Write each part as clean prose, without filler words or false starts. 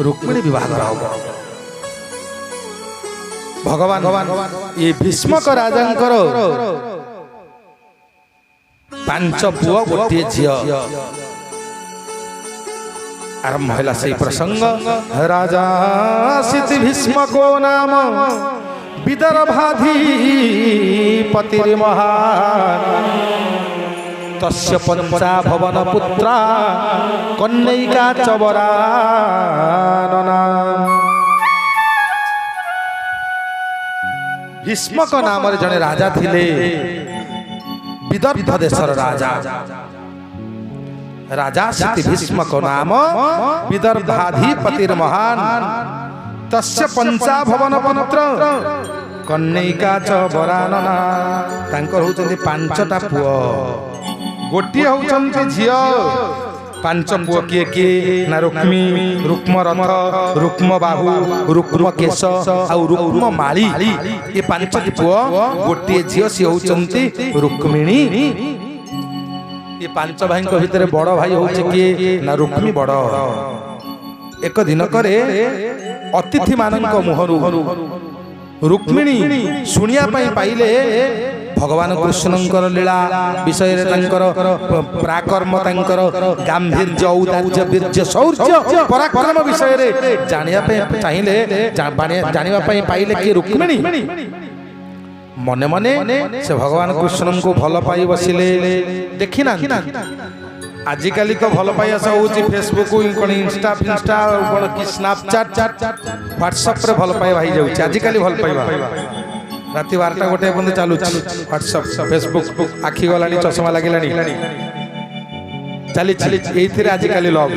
रुक्मिणी विवाह कराओ भगवान ये भीष्मक राजांकर पांच पुओ गोटे झियो आरंभ है से प्रसंग राजा सिद्धि भीष्मको नाम विदर्भाधिपतिर्महान् तस्य पंचा भवन पुत्रा कन्यैका च वरानना। भीष्मक नाम जने राजा थिले विदर्भ देशर राजा राजा सिद्धि भीष्मक नाम विदर्भाधिपतिर्महान् तस्य पंचा भवन पुत्र कन्यैका च वरानना। तांकर होचंती पांचटा पुओ गोटे होचंती झियो पांच पुओ किए किए ना रुक्मी रुक्म रथ रुक्म बाहु रुक्म केश आउ रुक्म माली ये पांचटी पुओ गोटे झियो सी होचंती रुक्मिणी। ये पांच भाई भितर बड़ भाई होचे किए ना रुक्मी बड़। एक दिन करे अतिथि मानक मुहरु रुक्मिणी शुणिया पाइले भगवान कृष्णंकर लीला विषय पराक्रम गांभीर्य औदार्य वीर्य शौर्य पराक्रम विषय जानिया चाहिए जानिया पाइले कि रुक्मिणी मने मने से भगवान कृष्ण को भल पाई बसिले देखी ना आजिकल तो भल पाई आस हो फेसबुक इंस्टा फिंस्टा कि स्नैपचैट व्हाट्सएप रे भल पाई भाई जाऊँ आजिकल भल पाइबा राति 12टा गोटे बंद चालू व्हाट्सएप फेसबुक आखि गला चश्मा लगे चली चली आजिकल लव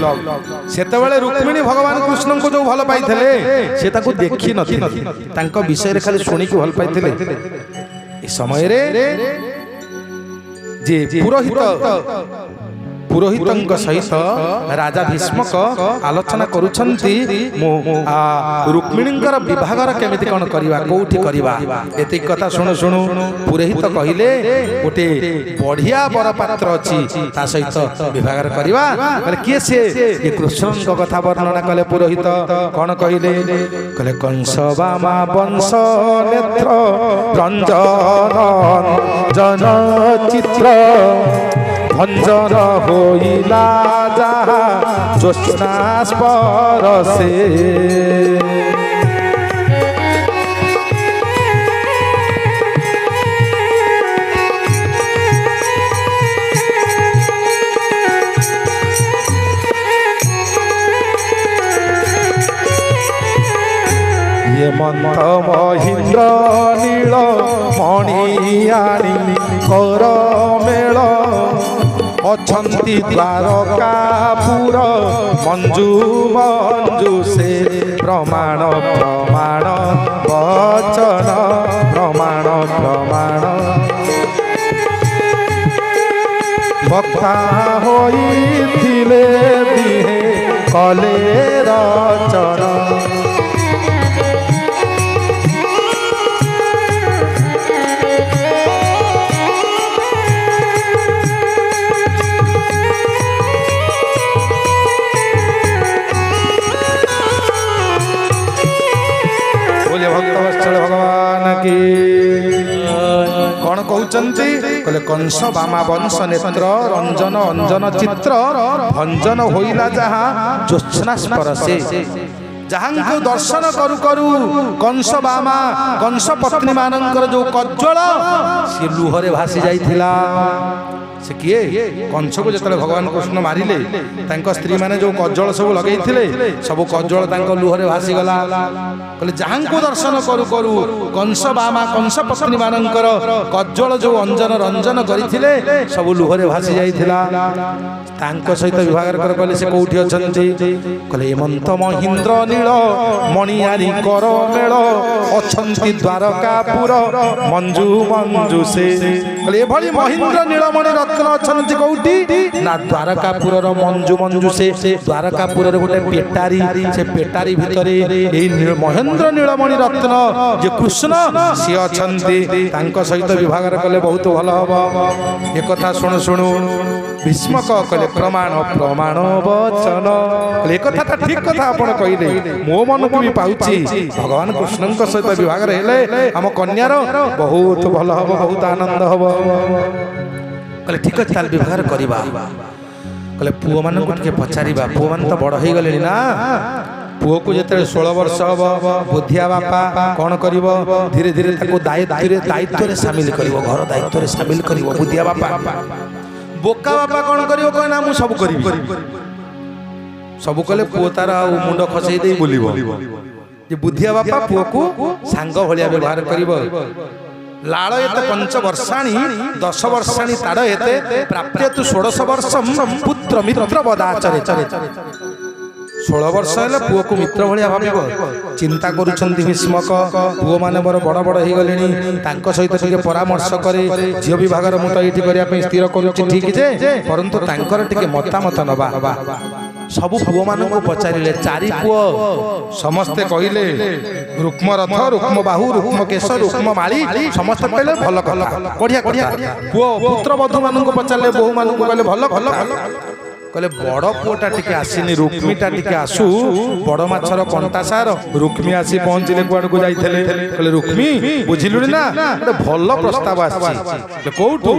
सेतबेले रुक्मिणी भगवान कृष्ण को जो भल पाई से देखी न विषय खाली शुणी भल पाई समय जे पुरोहित सहित राजा भीष्मक आलोचना करुछंती रुक्मिणींकर विभागर केमिति कोन करिवा कोठी करिवा एते कथा सुनु सुनु पुरोहित कहिले गोटे बढ़िया बर पात्र अछि ता सहित विभागर करिवा कहले के से ये कृष्णक कथा वर्णना कले पुरोहित कोन कहिले कहले कंस वामा वंश नेत्र रंजन जन चित्र भंजन होइला जहा ज्योत्स्ना स्पर्शे ये मंथ महेन्द्र नील मणियाणी कर मेल अछंती द्वारकापुर मंजू मंजू से प्रमाण प्रमाण वचन प्रमाण प्रमाण भक्ता होइथिले दिहे कले रचना। भक्तवत्सल भगवान की कौन कहते कहले कंस बामा वंश नेत्र रंजन अंजन चित्र भंजन होइला जहा ज्योत्स्ना स्पर्शे जहां को दर्शन करू करू कंस बामा कंस पत्नी मानकर जो कज्जल से लुहरे भासी जाइथिला। से किए कंस को जिते भगवान कृष्ण मारिले स्त्री माने जो कज्जल सब लगे सब कज्जल लुहरे भासी गला। कहले जहां को दर्शन करू करू कंस बामा कंस पत्नी मानकर कज्जल जो अंजन रंजन करथिले सब लुहरे भासी जाइथिला। सहित विभाग कहले से कोठी अछंती कहले हेमंत महेन्द्र नील मणियारी कर मेल अछंती द्वारकापुर मंजू मंजू से कहले एभली महेन्द्र नीलमणि रत्न ରତ୍ନ ଅଛନ୍ତି କୋଉଠି ନା ଦ୍ୱାରକାପୁରର ମଞ୍ଜୁ ମଞ୍ଜୁ ସେ ଦ୍ୱାରକାପୁରର ଗୋଟେ ପେଟାରୀ ସେ ପେଟାରୀ ଭିତରେ ଏଇ ମହେନ୍ଦ୍ର ନୀଳମଣି ରତ୍ନ ଯେ କୃଷ୍ଣ ସିଏ ଅଛନ୍ତି ତାଙ୍କ ସହିତ ବିଭାଗ କଲେ ବହୁତ ଭଲ ହବ। ଏକଥା ଶୁଣୁ ଶୁଣୁ ଭୀଷ୍ମକ କଲେ ପ୍ରମାଣ ପ୍ରମାଣ ବଚନ ଏ କଥାଟା ଠିକ କଥା ଆପଣ କହିଲେ ମୋ ମନକୁ ବି ପାଉଛି ଭଗବାନ କୃଷ୍ଣଙ୍କ ସହିତ ବିଭାଗରେ ହେଲେ ଆମ କନ୍ୟାର ବହୁତ ଭଲ ହବ ବହୁତ ଆନନ୍ଦ ହବ। କହିଲେ ଠିକ ଅଛି ତାହେଲେ ବିଭାଘର କରିବା। କହିଲେ ପୁଅମାନଙ୍କୁ ଟିକେ ପଚାରିବା ପୁଅମାନେ ତ ବଡ଼ ହେଇଗଲେଣି ନା ପୁଅକୁ ଯେତେବେଳେ 16 ବର୍ଷ ହବ ବୁଦ୍ଧିଆ ବାପା କଣ କରିବ ଧୀରେ ଧୀରେ ତାକୁ ଦାୟିତ୍ୱରେ ସାମିଲ କରିବ ଘର ଦାୟିତ୍ୱରେ ସାମିଲ କରିବ ବୁଦ୍ଧିଆ ବାପା। ବୋକା ବାପା କଣ କରିବ କହ ନା ମୁଁ ସବୁ କରିବି ସବୁ କଲେ ପୁଅ ତାର ଆଉ ମୁଣ୍ଡ ଖସେଇ ଦେଇ ବୁଲିବ। ଯେ ବୁଦ୍ଧିଆ ବାପା ପୁଅକୁ ସାଙ୍ଗ ଭଳିଆ ବ୍ୟବହାର କରିବ। ଲାଳ ଏତେ 5 ବର୍ଷାଣି 10 ବର୍ଷାଣି ତାର ଏତେ ପ୍ରାପ୍ୟତୁ 16 ବର୍ଷମ୍ ପୁତ୍ର ମିତ୍ର ବଦାଚରେ 16 ବର୍ଷ ହେଲେ ପୁଅକୁ ମିତ୍ର ଭଳିଆ ଭାବିବ। ଚିନ୍ତା କରୁଛନ୍ତି ଭୀଷ୍ମକ ପୁଅମାନେ ମୋର ବଡ଼ ବଡ଼ ହେଇଗଲେଣି ତାଙ୍କ ସହିତ ଟିକେ ପରାମର୍ଶ କରି ଝିଅ ବିଭାଗର ମୁଁ ତ ଏଇଠି କରିବା ପାଇଁ ସ୍ଥିର କରୁଛି ଠିକ ଯେ ପରନ୍ତୁ ତାଙ୍କର ଟିକେ ମତାମତ ନବା। ସବୁ ପୁଅମାନଙ୍କୁ ପଚାରିଲେ 4 ପୁଅ ସମସ୍ତେ କହିଲେ ରୁକ୍ମ ରଥ ରୁକ୍ମ ବାହୁ ରୁକ୍ମ କେଶ ରୁକ୍ମ ମାଳି ସମସ୍ତେ କହିଲେ ଭଲ କଥା ବଢିଆ କଥା। ପୁଅ ପୁତ୍ର ବଧୂ ମାନଙ୍କୁ ପଚାରିଲେ ବୋହୂ ମାନଙ୍କୁ କହିଲେ ଭଲ ଭଲ କହିଲେ ବଡ଼ ପୁଅଟା ଟିକେ ଆସିନି ରୁକ୍ମିଟା ଟିକେ ଆସୁ ବଡ଼ ମାଛର କଣ୍ଟା ସାର ରୁକ୍ମୀ ଆସି ପହଞ୍ଚିଲେ କୁଆଡକୁ ଯାଇଥିଲେ କହିଲେ ରୁକ୍ମୀ ବୁଝିଲୁଣି ନା ଗୋଟେ ଭଲ ପ୍ରସ୍ତାବ ଆସିଛି। କୋଉଠୁ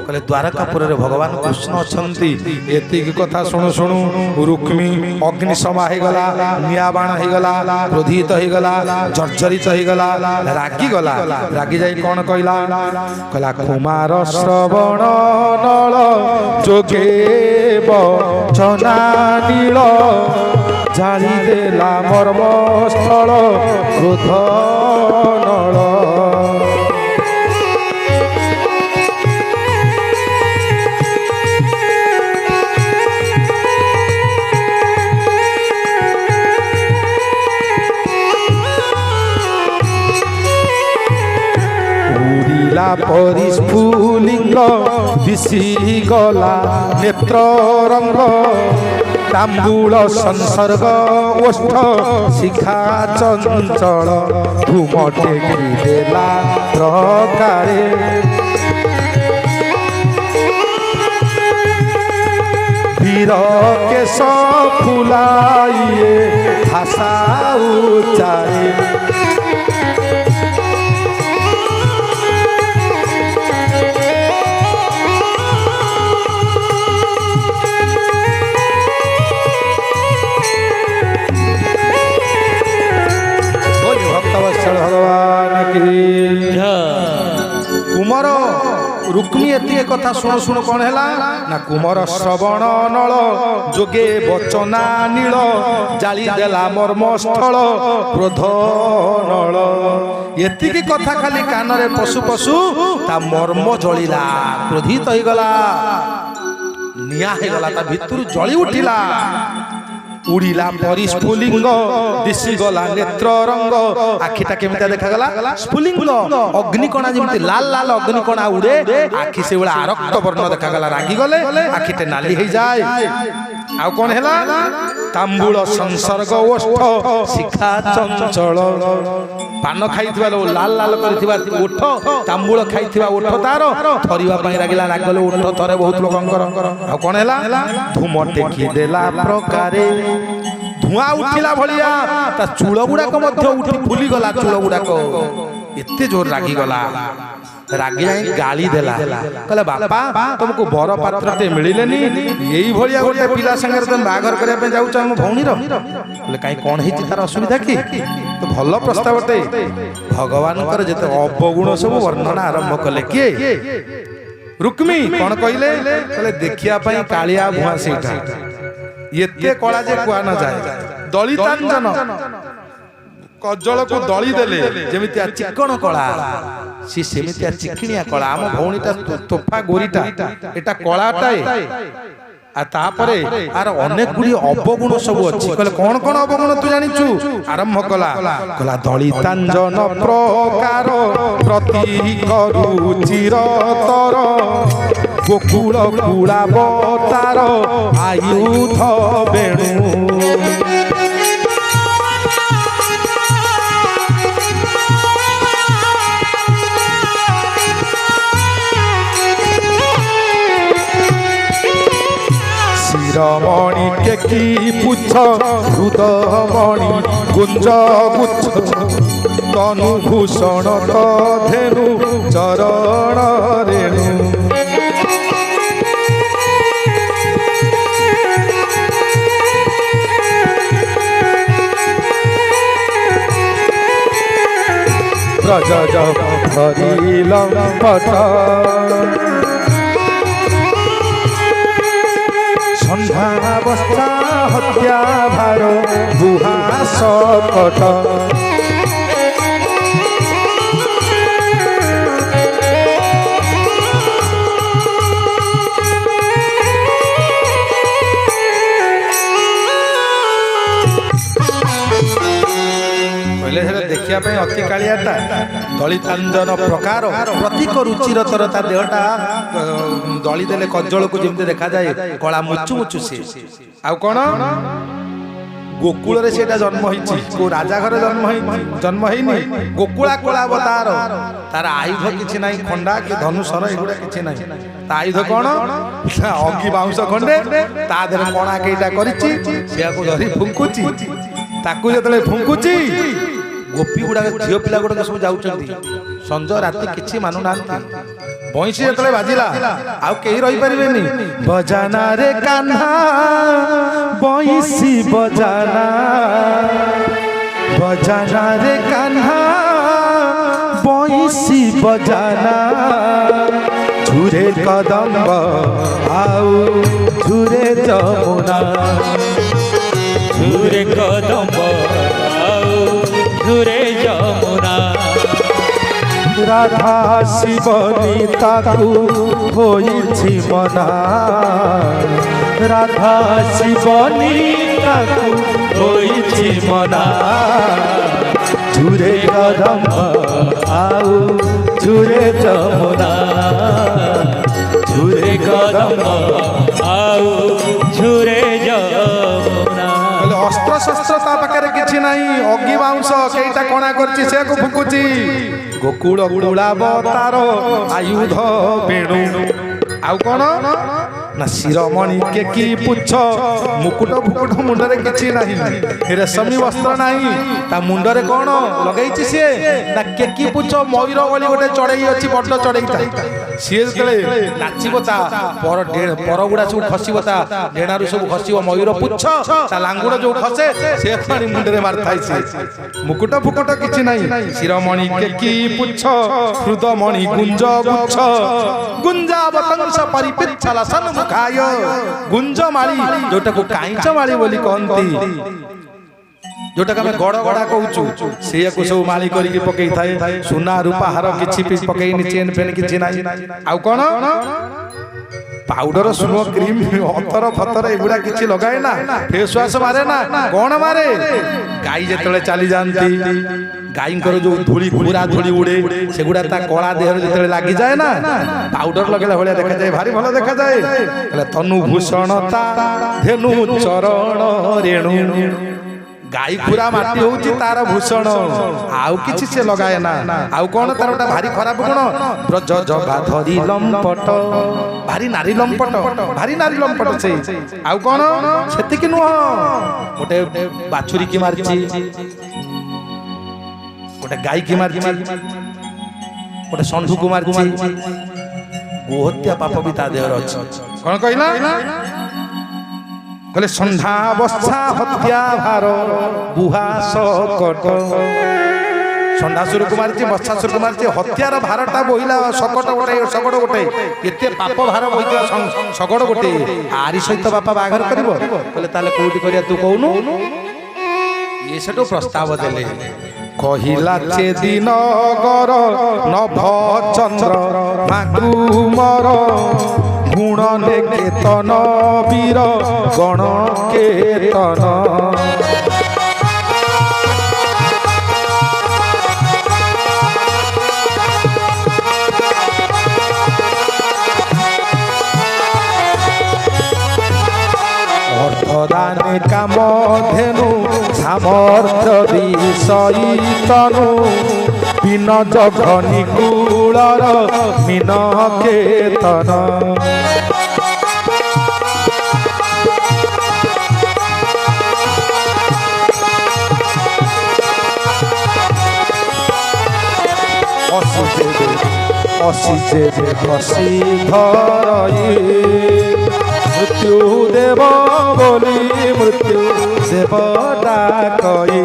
କହିଲେ ଦ୍ୱାରକାପୁରରେ ଭଗବାନ କୃଷ୍ଣ ଅଛନ୍ତି। ଏତିକି କଥା ଶୁଣୁ ଶୁଣୁ ରୁକ୍ମୀ ଅଗ୍ନି ସମା ହେଇଗଲା ନିଆଁ ବାଣ ହେଇଗଲା କ୍ରୋଧିତ ହେଇଗଲା ଜର୍ଜରିତ ହେଇଗଲା ରାଗିଗଲା ରାଗି ଯାଇ କଣ କହିଲା କହିଲା କୁମାର ଶ୍ରବଣ ନଳ ଯୋଗେ ଚନା ନୀଳ ଜାଳି ଦେଲା ମର୍ମସ୍ଥଳ କ୍ରୋଧ ନଳ। ଉଡ଼ିଲା ପରି ସ୍ଫୁଲିଙ୍ଗ ଦିଶି ଗଲା ନେତ୍ର ରଙ୍ଗ ତାମ୍ବୁଳ ସଂସର୍ଗ ଓଷ୍ଠ ଶିଖା ଚଞ୍ଚଳ ଧୂମ ଟେକି ଦେଲା ପ୍ରକାରେ ବୀର କେଶ ଫୁଲାଇଏ ଭାଷା ଉଚ୍ଚାରେ भगवान की कुमार रुक्मी एतिके कथा शुणु शुणु कौन है ना कुमार श्रवण नल जोगे बचना नील जाली देला मर्मस्थल क्रोध नल एतिके कथा खाली कान रे पशु पशु ता मर्म जलिला क्रोधित हो गला निया हो गला ता भितर जली उठिला उड़िला परी स्फुलिंग दिशि गला नेत्र रंग आखिटा केमिता देखा गला स्फुलिंग अग्निकणा जेमति लाल लाल अग्निकणा उड़े आखि से बेला रक्त वर्ण देखा गला रागी गले आखिटे नाली हो जाए आउ कोन हैला तांबूल संसर्ग ओष्ठ शिखा चंचल पान खाइथिबा लाल लाल करथिबा ओठ तांबूल खाइथिबा ओठ तार थरिबा पई रागिला लागले ओठ थरे बहुत लोकंकर आ कोन हैला धूम टेकी देला प्रकारे धुआं उठिला भलिया ता चूल गुडाक मध्य उठी फुली गला चूल गुडाक एते जोर रागी गला रागी जाई गाली देला कहले बापा तुमको बर पात्रते मिलिलेनी एई भलिया गोटे पिला संगे तुम बागर करे पे जाउ हम भौणी रो कहले काई कोन हेची तार असुविधा की तो भलो प्रस्तावटे भगवान कर जते अवगुण सब वर्णना आरंभ कले के रुक्मी कोन कहिले कहले देखिया पई कालिया भुआ सेठा एते कला जे कुआ न जाए दलितांजन कजल को दली देले जेमितिया चिकण कला सी सेमितिया चिकणिया कला आम भौणीटा तोफा गोरीटा एटा कलाटाए आ तापरे आर अनेक गुडी अवगुण सब अछि कहले कोन कोन अवगुण तू जानिचु आरंभ कला कला दलितांजन प्रकार प्रति करू चिरतर गोकुल कूलावतार आयुध बेणु शिरोमणि के की पुछ हृदमणि कुंज गुच्छ तनु भूषण तो धेनु चरण रेणु ब्रज हरिल पट संध्यावस्था हत्या भार बुहा सकट देखिया अति कालियाटा दलितांजन प्रकार प्रतीक रुचिर तर ता देहटा दली देले कज्जल को जेमते देखा जाए कला मुचु मुचु से आ कोन गोकुल रे सेटा जन्म होइछि को राजा घर जन्म हेनी गोकुला कोला अवतार तार आयुध किछि नाही खंडा कि धनुषर एगुडा किछि नाही ता आयुध कोन अंगी बाउंस खंडे ता देर कोणा केटा करिछि सेया को धरि फुंकुछि ताकू जतले फुंकुछि गोपी गुड़ा झील पिला गुड़ा सब जाऊँच संज राति किसी मानु ना बंशी जो बाजिला आउ कहीं रही पारे बजाना रे कान्हा बंशी बजाना बजाना रे कान्हा बंशी बजाना झुरे कदम्ब आउ झुरे जमुना झुरे कदम्ब झुरे जमुना राधा शिवनी ताकू होइछि मना राधा शिवनी ताकू होइछि मना झुरे कदम्ब आउ झुरे जमुना झुरे कदम्ब आउ झुरे जमुना अस्त्र शस्त्र ता पाखरे किछि नाही अग्नि बाउंस केइटा कोणा करछि से को फुकुछि गोकुल कूलावतार आयुध बेणु आउ कोन ना शिरोमणि के की पुछ मुकुट फुकुट मुंडरे किछि नाही रेशमी वस्त्र नाही ता मुंडरे कोन लगाइछि से ना के की पुछ मयूर वाली गोटे चढ़ई अछि बड्ड चढ़ईटा सिए जतले नाचिबो ता पर गुडा सब खसिबो ता डेणारु सब खसिबो मयूर पुछ ता लांगुड जो खसे से पानी मुंडरे मारथाइ से मुकुट फुकुट किछि नाही शिरोमणि के की पुछ हृदमणि गुंज गुच्छ गुंजावतंस परिपिच्छल सन्मुखाय गुंजमाली जोटा को कांचमाली बोली कहंती जोटा के गड़ गड़ा कहूँ से सब माली करके पकई थाए सुना रूपा हार किछि पकईनी चेन फेन किछि नाही आउ कोन पाउडर सुनो क्रीम अतर फतर एगुड़ा किछि लगाए ना फेस वाश मारे ना कौन मारे गाई जेतले चली जानती गाई जो धूली पूरा धूली उड़े सेगुड़ा ता कला देह जो लगी जाए ना पाउडर लगेला भाया देखा जाए भारी भल देखा जाए तनु भूषण ता धेनु चरण रेणु गाई पूरा माटी होउची तार भूषण आउ किछि से लगाए ना आउ कोन तार ओटा भारी खराब गुण ब्रज जगा धरी लंपट भारी नारी लंपट से आउ कोन सेति कि नुह ओटे बाछुरी की मारची ओटे गाई की मारची ओटे संधु को मारची गोहत्या पाप भी ता देहर अछि कोन कहिला कहले संध्यावस्था हत्या भार बुहा सकट संध्यासुर कुमार जी बत्सासुर कुमार जी हत्यार भारटा बोहिला सकट गोटे एते पाप भार बोहिला सकट गोटे आरी सहित बापा बाघर करिवो कहले ताले कोउटी करिया तू कहूनु ये सेटो प्रस्ताव देले कहिला चे दिन गर नभ चंद्र माकुमर गुण केतन वीर गण केतन দানে কামধেনু সামর্থ্য দিশইতনু বিনজ ঘনি কুলর মিন কেতন অসিজে বসি ধরই মৃত্যু দেব বলি মৃত্যু দেব ডাকই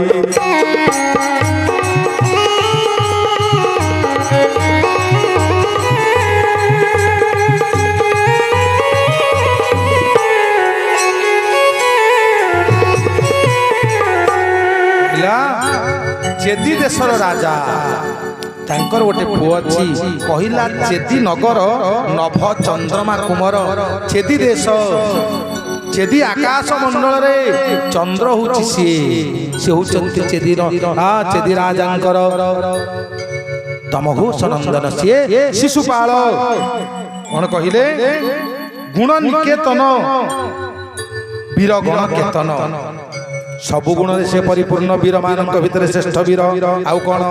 चेदी देशर राजा तांकर गोटे पुओ अच्छी कहला चेदी नगर नभ चंद्रमा कुमार चेदी देश चेदी आकाश मंडल रे चंद्र होची सी होचंती चेदी चेदी राजांकर तमघोष नंदन सी शिशुपाल कौन कहले गुण निकेतन वीर गुण केतन सबु गुण से परिपूर्ण वीर मान भीतर श्रेष्ठ वीर आउ कौन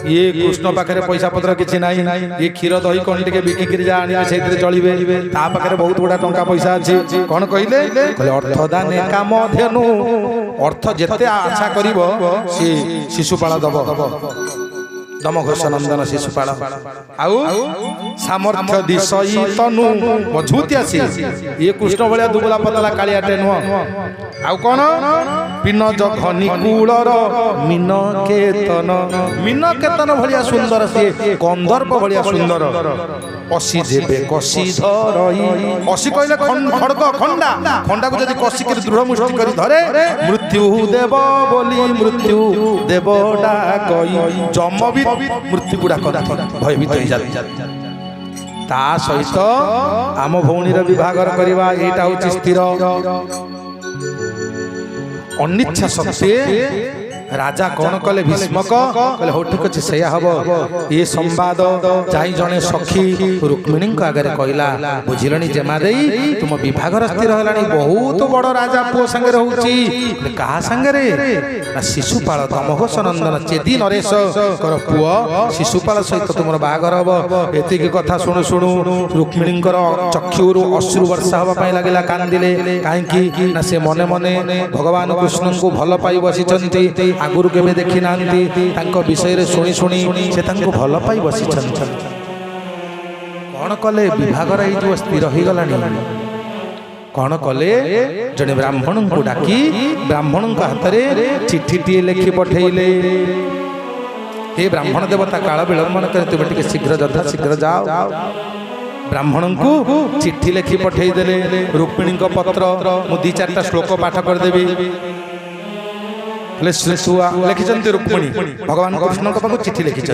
ये कृष्ण पाखे पैसा पत्र किसी ना ये क्षीर दही कौन टे बिकिकी जाने से चलिए पाखे बहुत गुड़ा टंका पैसा अच्छी कौन कहले अर्थ दाने काम धेनु अर्थ जेते आशा कर शिशुपाल दब दमघोष नंदन शिशुपाल आउ सामर्थ्य दिशई तनु मजबूती आसी ये कृष्ण भाया दुबला पतला कालियाटे नुह आउ कौन पिनज घनी कूलर मीन केतन भलिया सुंदर सी गंधर्व भलिया सुंदर असी जेबे कसी धरई असी कहले खड़ग खंडा खंडा को जदि कसी कर दृढ़ मुष्टि करी धरे मृत्यु देव बोली मृत्यु देव डाकई जम भी मृत्यु गुड़ा भयभीत हो जाती ता सहित आम भौणीर विभागर करवा एटा होची स्थिर अनिच्छा सत्वे राजा कौन कले भीष्मक कहले हो ठीक अच्छे सैया हम ये संवाद जाई जने सखी रुक्मिणी आगे कहला बुझिलनी जेमादे तुम विभागर स्थिर है बहुत बड़ राजा पुओ संगे होची कहा संगे शिशुपाल दमघोष नंदन चेदी नरेश कर पुओ शिशुपाल सहित तुम बाहागर हम एतिक कथा शुणु शुणु रुक्मिणी चक्षुरु अश्रु वर्षा हवा लगे कांदिले कहीं से मने मने भगवान कृष्ण को भल पाई बसी आगुरु केबे देखि नांती तांको विषय रे सुनी सुनी से तांको भल पाई बसी कौन कले विभागर ए जो स्थिर हो गलानी कौन कले जने ब्राह्मण को डाकी ब्राह्मण हाथ रे चिट्ठी टी लिखि पठेइले हे ब्राह्मण देवता काल विलंबन करे तुम टिके शीघ्र जथा शीघ्र जाओ ब्राह्मण को चिट्ठी लिखि पठेइ देले रुक्मिणी पत्र मु 2-4 श्लोक पाठ कर देबी लिखिं रुक्मिणी भगवान कृष्ण पाक चिट्ठी लिखिं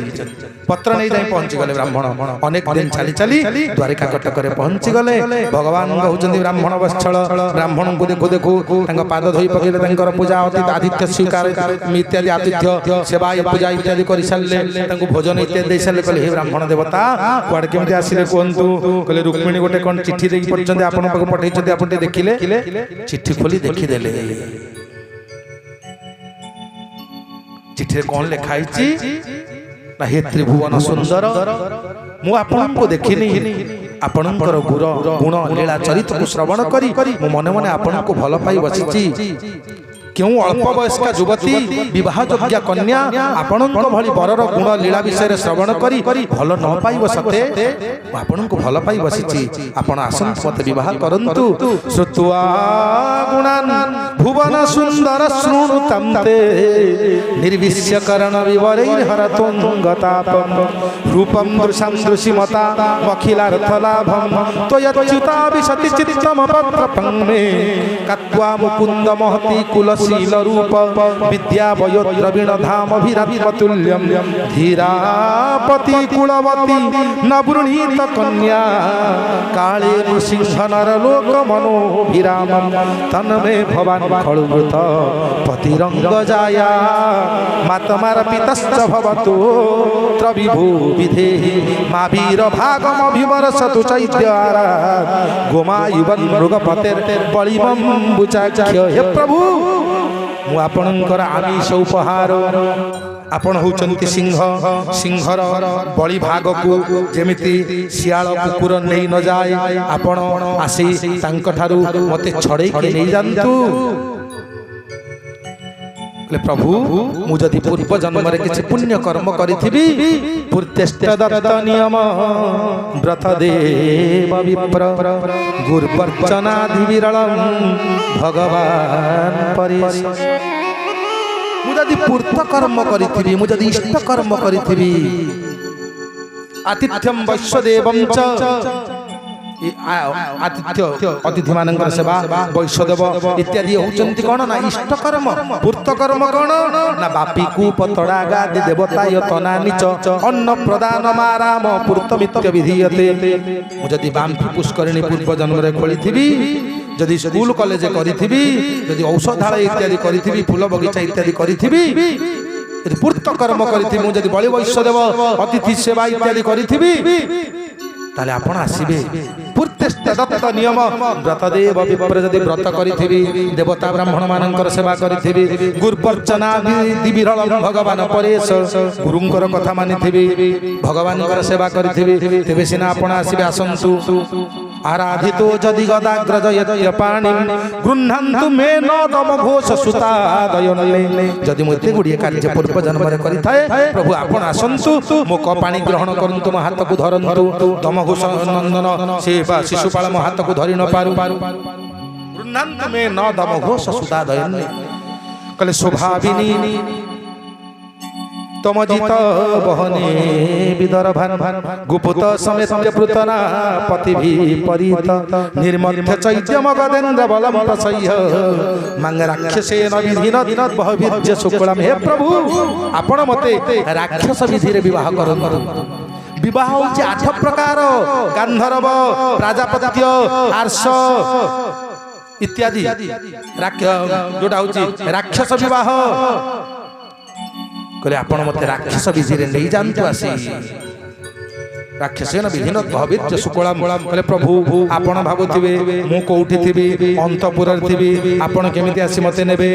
पत्र नहीं जाए पहुंची गले ब्राह्मण अनेक दिन चली चली द्वारिका कटक पहुंची गले भगवान कहते ब्राह्मण वत्सल ब्राह्मण को देखु देखु पाद धोई पकड़े पूजा आतिथ्य स्वीकार इत्यादि आतिथ्य सेवा पूजा इत्यादि कर सारे भोजन इत्यादि दे सारे कहले हे ब्राह्मण देवता कुआड़े केमती आसिले कहतु कहले रुक्मिणी गोटे कौन चिट्ठी दे आप पठे आप देखिले चिट्ठी खोली देखीदे चिट्ठी कौन लिखाई हे त्रिभुवन सुंदर मु आपको देखिनी आपणकर गुण लीला चरित्र को श्रवण करी मने मने आपको भल पाई बसी क्यों अल्प वयस्क युवती विवाह योग्य कन्या आपण भली बरर गुण लीला विषय श्रवण करी भल न पाई सते आपण को भल पाई बसी आपण आसंत मत विवाह करंतु श्रुत्वा गुणान भुवन सुंदर शृणुतंते निर्विश्य करण विवरैर्हरतुंगतापम रूपम दृशं दृशिमता अखिलार्थ लाभम त्वयच्युता विशति चित्तम पत्रपङ्मे कत्वा मुकुंद महति कुलस शील रूप विद्या वयोद्रविण धाम अभिरात्मतुल्यम धीरापति कुलवती नवृणीत कन्या काले नृसिंह नरलोक मनोभिरामम तन्मे भवान खलुवृत पतिरंग जाया मातमार पितश्च भवतु त्रविभू विधेहि महावीर भागम अभिवर्षतु चैत्यारा गोमायुवन मृगपतेर बलिमं बुचाख्य। हे प्रभु मु आपणकर आमिष उपहार आपण होचंती सिंह सिंहर बलि भाग को जेमिति सियाल कुकुर नहीं न जाए आपण आसी तांक ठारू मते छड़े के नहीं जानतु। प्रभु मु जदि पूर्व जन्म रे किछि पुण्य कर्म करिथिबि पूर्तेष्ट दत्त नियम व्रत देव विप्र गुरुवर्चनादि विरलम भगवान परेश। मु जदि पूर्त कर्म करिथिबि मु जदि इष्ट कर्म करिथिबि आतिथ्यम वैश्वदेवं च आतिथ्य अतिथि मानकर सेवा वैश्वदेव इत्यादि होचंती कोन ना इष्ट कर्म। पूर्त कर्म कोन ना बापी कूप तड़ा गादि देवता यतना नीच अन्न प्रदान माराम पूर्तमित्य विधीयते। मु जदि बाम्फी पुष्करिणी पूर्व जन्म रे खोलिथिबि जदि स्कूल कॉलेज करिथिबि जदि औषधालय इत्यादि करिथिबि फूल बगीचा इत्यादि करिथिबि यदि पूर्त कर्म करिथिबि मु जदि बलि वैश्वदेव अतिथि सेवा इत्यादि करिथिबि ताले आपण आसीबे। पूर्तेष्ट दत्त नियम व्रत देव विप्र जदि व्रत करिथिबि देवता ब्राह्मण मानकर सेवा करिथिबि गुरुवर्चना दिविरल भगवान परेश गुरुंकर कथा मानिथिबि भगवानकर सेवा करिथिबि तेबे सिना आपण आसीबे। आसंतु आराधितो जदि गदाग्रज यदय पाणि गृह्णन्तु मे न दम घोष सुता दयनले। जदि मते गुडिए कार्य पूर्व जन्म रे करिथाए प्रभु आपण आसंतु मो क पाणी ग्रहण करंतु मो हाथ को धरंतु दम घोष नंदन से शिशुपाल मो हाथ को धरि न पारु गृह्णन्तु मे न दम घोष सुता दयनले। कले शोभाविनी तमजित बहने विदर्भान गुपुत समेत पृतना पति भी परित निर्मध्य चैत्य मगधेन्द्र बलम प्रसह्य मंग राक्षसेन विधिन दिन बहुविद्य शुक्लम। हे प्रभु आपण मते राक्षस विधि रे विवाह करंतु। विवाह होछि 8 प्रकार गांधर्व प्राजापत्य आर्ष इत्यादि जोटा होछि राक्षस विवाह। कहले आपण मते राक्षस विधि रे नहीं जानतु आसी राक्षसेन विधिन भवित्य शुक्लम। कहले प्रभु आपण भाबुथिबे मु कोउठी थिबि अंतपुर थिबि आपण केमिति आसी मते नेबे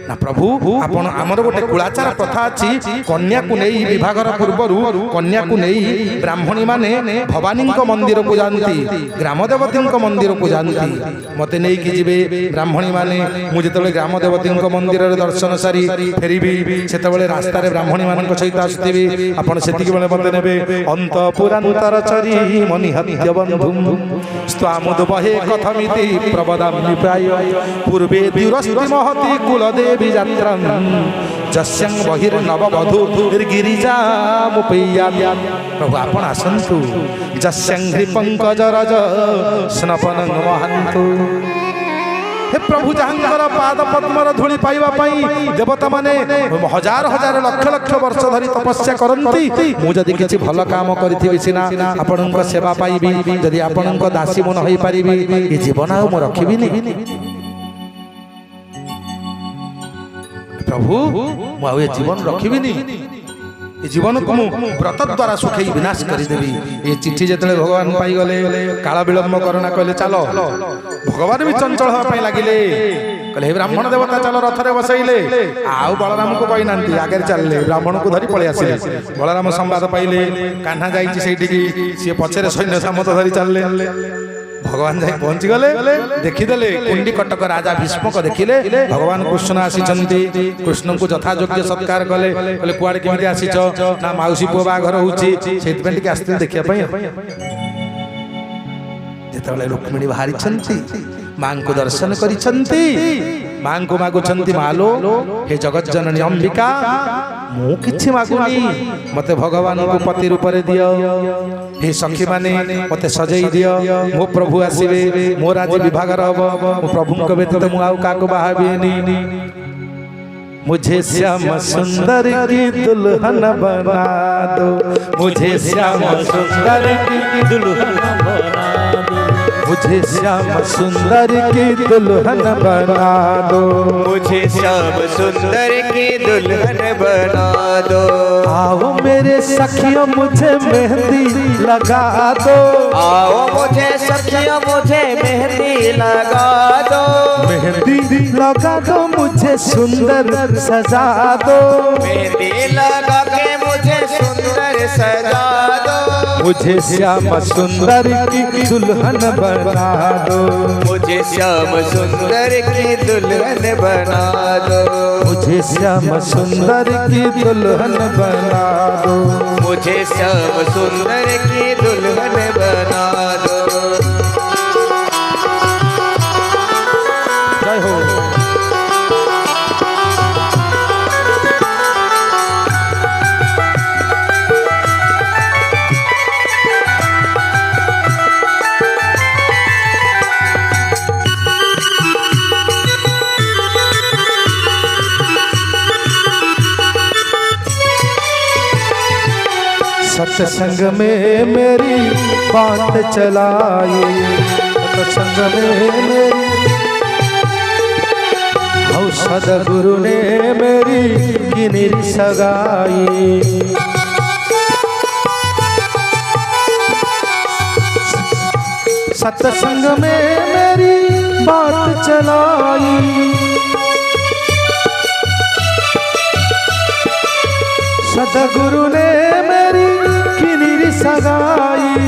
ना प्रभु आपण हमर गोटे कुलाचार प्रथा अछि कन्या को नेई विभागर पूर्वरु कन्या को नेई ब्राह्मणी माने भवानी को मंदिर को जानती ग्राम देवती को मंदिर को जानती मते नेई कि जिबे ब्राह्मणी माने मु जेतबे ग्राम देवती को मंदिर रे दर्शन सारी फेरिबि सेतबेले रास्ता रे ब्राह्मणी मान को सहित आसुथिबि आपण सेतिके बेले मते नेबे अंतपुरांतर चरी मनि हत्य बंधु स्वामुद बहे कथमिति प्रबदामि प्राय पूर्वे दुरस्ति महति कुलदेव विजात्रं जस्यं बहिर्नववधू गिरिजा मुपैया। प्रभु आपण आसन्तु जस्यं हृपंकजरज स्नपनं महन्तु। हे प्रभु जहांकर पाद पद्मर धूଳି पाइबा पई देवता माने हजार हजार लक्ष लक्ष वर्ष धरि तपस्या करंती। मु जदि किछि भल काम करिथिबि सिना आपणक सेवा पाइबि जदि आपणक दासी मन होई परिबि ए जीवन आ मु रखिबिनी। प्रभु मु आ जीवन रखिबिनी ए जीवन को मु व्रत द्वारा सुखई विनाश करि देबी। ए चिट्ठी जेतले भगवान पाई गले काल विलंब करना कहले चलो भगवान भी चंचल होवा पई लागिले कहले हे ब्राह्मण देवता चलो रथ रे बसैले आउ बलराम को कहि नांती आगे चलले ब्राह्मण को धरि पळे आसिले बलराम संवाद पाइले कान्हा जाईची सेठी की से पछरे सैन्य सामत धरि चलले भगवान जाई पहुंची गले देखिदेले कुंडी कटक राजा भीष्म को देखिले भगवान कृष्ण आसीचंती कृष्ण को यथा योग्य सत्कार कले कहले कुआडे केमिति आसीच ना माउसी पुआ बाघर होउची सेति पे टिके आस्ते देखिया पई जेतबेले रुक्मिणी बाहरी छंती मां को दर्शन करिछंती मां को मागुछंती मालो हे जगत जननी अंबिका मु किछि मागुनी मते भगवान को पति रूप रे दियो हे सखी माने मते सजई दियो मो प्रभु आसीबे मो राज विभागर हबो मो प्रभु को व्यतीत मु आउ काको बाहाबेनी मुझे श्याम सुंदर की दुल्हन बना दो मुझे श्याम सुंदर की दुल्हन बना दो मुझे श्याम सुंदर की दुल्हन बना दो। मुझे श्याम सुंदर की दुल्हन बना दो। आओ मेरे सखियों मुझे मेहंदी लगा दो। आओ मुझे सखियों मुझे मेहंदी लगा दो। मेहंदी लगा दो मुझे सुंदर सजा दो। मेहंदी लगा के मुझे सुंदर सजा दो। मुझे श्याम सुंदर की दुल्हन बना दो। मुझे श्याम सुंदर की दुल्हन बना दो। मुझे श्याम सुंदर की दुल्हन बना दो। मुझे श्याम सुंदर की दुल्हन बना दो। जय हो। सत्संग में मेरी बात चलाई। सत्संग में मेरी हौ सदगुरु ने मेरी किनिर सगाई। सत्संग में मेरी बात चलाई। सदगुरु ने मेरी किनिर सगाई।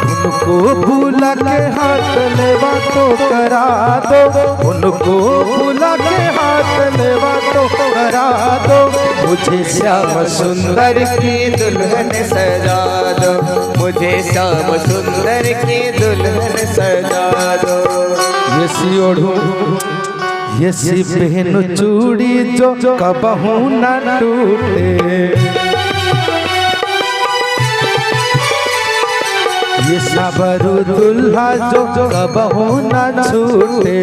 उनको भूला के हाथ लेवा तो करा दो। उनको भूला के हाथ लेवा तो करा दो। मुझे श्याम सुंदर की दुल्हन सजा दो। मुझे श्याम सुंदर की दुल्हन सजा दो। ये सियोढ़ू ये सी पहनु चूड़ी जो कबहू न टूटे। ये सबरू दुल्हा जो कबहू न छूटे।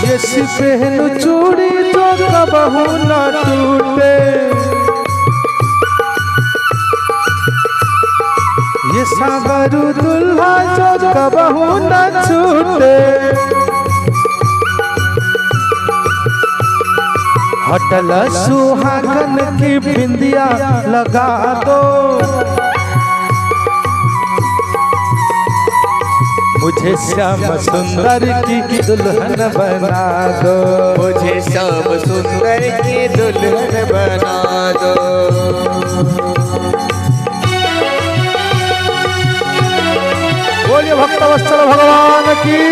ये सी पहनु चूड़ी जो कबहू न टूटे। ये साबरू दुल्हा जो कबहू न छूटे। हटल सुहागन की बिंदिया लगा दो। मुझे श्याम सुंदर की दुल्हन बना दो। मुझे श्याम सुंदर की दुल्हन बना दो। बोलिए भक्तवत्सल भगवान की।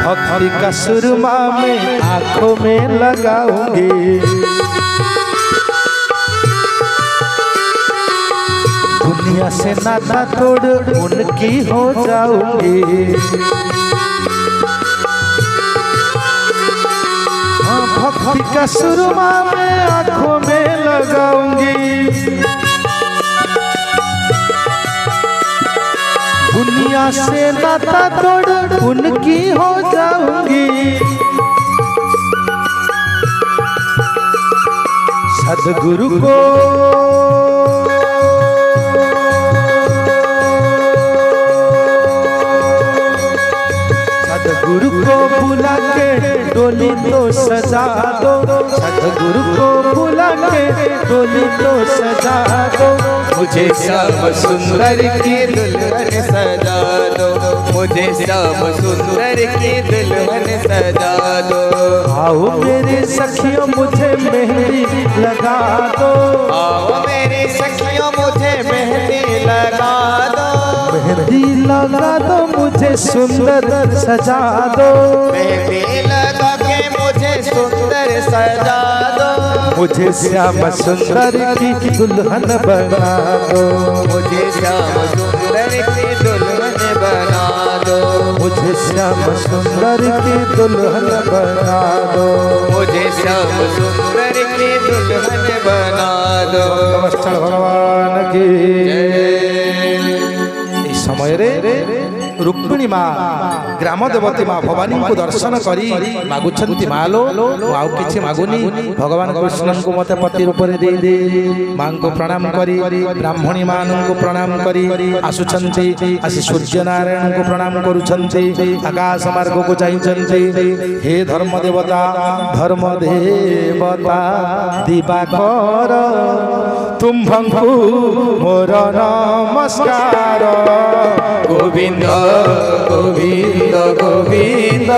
भक्ति का सुरमा में आंखों में लगाऊंगी। दुनिया से नाता तोड़ उनकी हो जाऊंगी। भक्ति का सुरमा में आंखों में लगाऊंगी। दुनिया से नाता तोड़ उनकी हो जाऊंगी। सदगुरु को सदगुरु को बुला के डोली तो सजा दो। सदगुरु को बुला के डोली तो सजा दो। मुझे श्याम सुंदर की दुल्हन सजा दो। मुझे श्याम सुंदर की दुल्हन सजा दो। आओ मेरे सखियों मुझे मेहंदी लगा दो। आओ मेरी सखियों मुझे मेहंदी लगा दो। मेहंदी लगा दो मुझे सुंदर सजा दो। मेहंदी लगा के मुझे सुंदर सजा दो। मुझे श्याम सुंदर की दुल्हन बना दो। मुझे श्याम सुंदर की दुल्हन बना दो। मुझे श्याम सुंदर की दुल्हन बना दो। मुझे श्याम सुंदर की दुल्हन बना दो। स्थल भगवान की এই সময়ে रुक्मिणी माँ ग्राम देवती माँ भवानी को दर्शन करी मागुछंती मालो आउ किछि मागुनी भगवान कृष्ण को मते पति रूप रे दे दे। मां को प्रणाम करी ब्राह्मणी मान को प्रणाम करी आसुछंती आसी सूर्य नारायण को प्रणाम करूछंती आकाश मार्ग को चाहिछंती। हे धर्म देवता दिवाकर तुम्भंकु मोर नमस्कार। गोविंद गोविंद गोविंद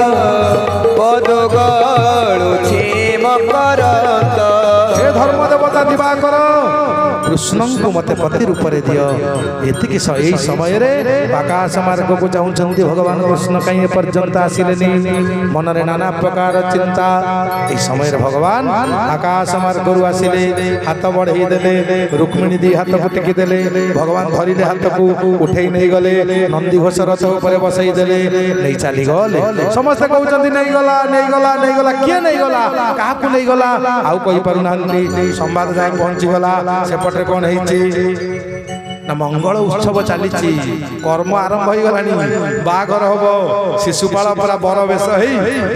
पद गणुछि मकरंद। हे धर्म देवता दिवाकर कृष्ण को मते पति रूप रे दियो। एतिकी एही समय रे आकाश मार्ग को चाहुछंती भगवान कृष्ण कहीं पर्यंत आसिलेनी। मन रे नाना प्रकार चिंता। एही समय रे भगवान आकाश मार्ग रु आसिले हाथ बढ़ाई देले रुक्मिणी दी हाथ को टेकी देले भगवान धरिले हाथ को उठेई नहीं गले नंदी घोष रथ ऊपर बसई देले नहीं चली गले। समस्त कहउछंती नहीं गला नहीं गला नहीं गला किए नहीं गला काहा को नहीं गला आउ कहि पारु नांती। संवाद जाय पहुंची गला सेपटे कौन ହେଇଛି ना मंगल उत्सव चली कर्म आरंभ हो गलानी बाघर हम शिशुपाल पूरा बर बेश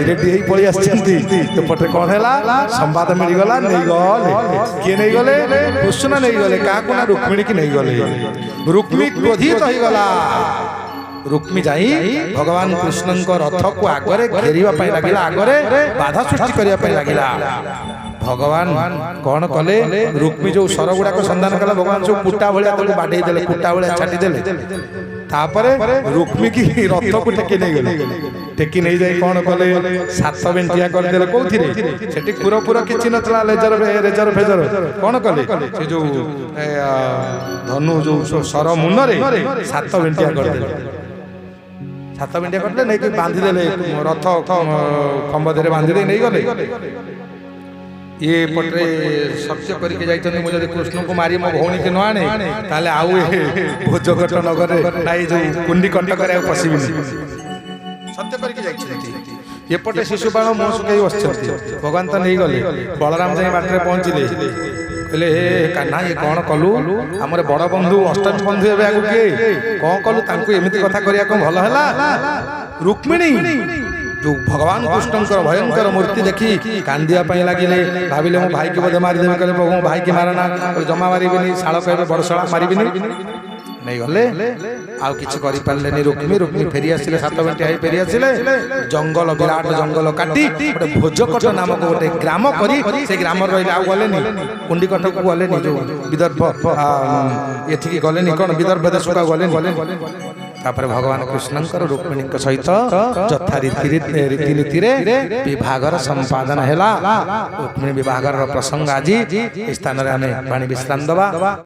रेडी पलि आसपटे कौन है संवाद मिलगला नहीं गले किए नहीं गले कृष्ण नहीं गले क्या ना रुक्मिणी की नहीं गले। रुक्मी क्रोधित हो गला। रुक्मी जाई भगवान कृष्ण रथ को आगरे घेरिया लगिला आगरे बाधा सृष्टि करने लगिला। भगवान कौन कले रुक्मी जो सर गुड़ाक संधान कला भगवान सब कुटा भाया बाढ़े देले कुटा भाया छाटी देले तापरे रुक्मी की रथ को टेकी नहीं गले। टेकी नहीं जाई कौन कले सात बेंटिया कर देले कोथिरे सेठी पुरो पुरो किछि नथला रेजर फेजर कौन कले से जो धनु जो सर मुनरे सात बेंटिया कर देले। सात बेंटिया कर देले नहीं बांधी देले रथ खंब देरे बांधी दे नहीं गले। ये पटे सत्य करके जाइछन मु जदि कृष्ण को मारी मो भौणी के न आने ताले आउ भोजघट नगर ना जो कुंडी कंटक रे पसिबि सत्य करके जाइछन। ये पटे शिशुपाल मुह सुखाई बसछथि भगवान तो नहीं गले। बलराम जाई बाटरे पहुंचिले कहले हे कान्हा ये कौन कलु हमर बड़ बंधु अष्टमी बंधु एबे आगु के कौन कलु तांको एमिति कथा करिया को भल हला। रुक्मिणी जो भगवान कृष्ण भयंकर मूर्ति देखी कांदिया लगिले भाविले मो भाई के बोधे मारिदेवे कहले मो भाई के मारना जमा मारिबिनी शाल कहबे बड़ शाला मारिबिनी नहीं गले आउ किछि करि पारलेनी। रुक्मी फेरी आसिले सात बेंटी आई फेरी आसिले जंगल विराट जंगल काटी गोटे भोजकट नामक गोटे ग्राम करी से ग्राम रहिले आउ गलेनी कुंडीकट को गलेनी जो विदर्भ एथिकी गलेनी कोन विदर्भ देश को गलेनी। तापर भगवान कृष्णंकर रुक्मिणी सहित यथा रीति विभागर संपादन है। रुक्मिणी विभागर प्रसंग आज स्थान में आम पानी विश्राम दबा।